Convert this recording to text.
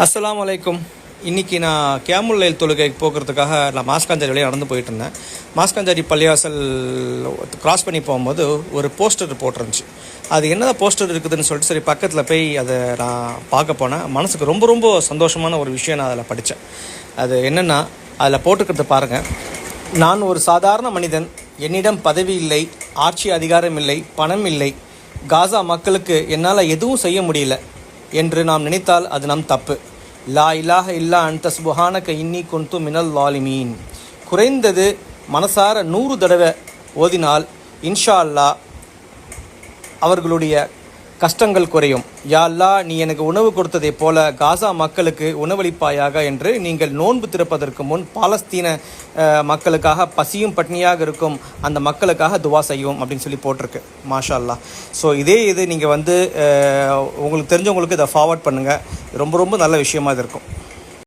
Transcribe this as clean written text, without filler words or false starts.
அஸ்ஸலாமு அலைக்கும். இன்றைக்கி நான் கியாமுல் லைல் தொழுகைக்கு போகிறதுக்காக நான் மாஸ்காஞ்சாரி வழியாக நடந்து போயிட்டுருந்தேன். மாஸ்காஞ்சாரி பள்ளிவாசல் கிராஸ் பண்ணி போகும்போது ஒரு போஸ்டர் போட்டிருந்துச்சு. அது என்னதான் போஸ்டர் இருக்குதுன்னு சொல்லிட்டு சரி பக்கத்தில் போய் அதை நான் பார்க்க போனேன். மனசுக்கு ரொம்ப ரொம்ப சந்தோஷமான ஒரு விஷயம் நான் அதில் படித்தேன். அது என்னென்னா, அதில் போட்டுக்கிறது பாருங்கள். நான் ஒரு சாதாரண மனிதன், என்னிடம் பதவி இல்லை, ஆட்சி அதிகாரம் இல்லை, பணம் இல்லை, காசா மக்களுக்கு என்னால் எதுவும் செய்ய முடியல என்று நாம் நினைத்தால் அது நம் தப்பு. லா இலாஹ இல்லா அன்த சுப்ஹானக இன்னி குன்து மினல் ஸாலிமீன். குறைந்தது மனசார 100 தடவை ஓதினால் இன்ஷா அல்லாஹ் அவர்களுடைய கஷ்டங்கள் குறையும். யா அல்லாஹ், நீ எனக்கு உணவு கொடுத்ததை போல காசா மக்களுக்கு உணவளிப்பாயாக என்று நீங்கள் நோன்பு திறப்பதற்கு முன் பாலஸ்தீன மக்களுக்காக பசியும் பட்னியாக இருக்கும் அந்த மக்களுக்காக துவா செய்யும் அப்படின்னு சொல்லி போட்டிருக்கு. மாஷா அல்லாஹ். ஸோ இது நீங்கள் உங்களுக்கு தெரிஞ்சவங்களுக்கு இதை ஃபார்வர்ட் பண்ணுங்கள். ரொம்ப ரொம்ப நல்ல விஷயமா இது இருக்கும்.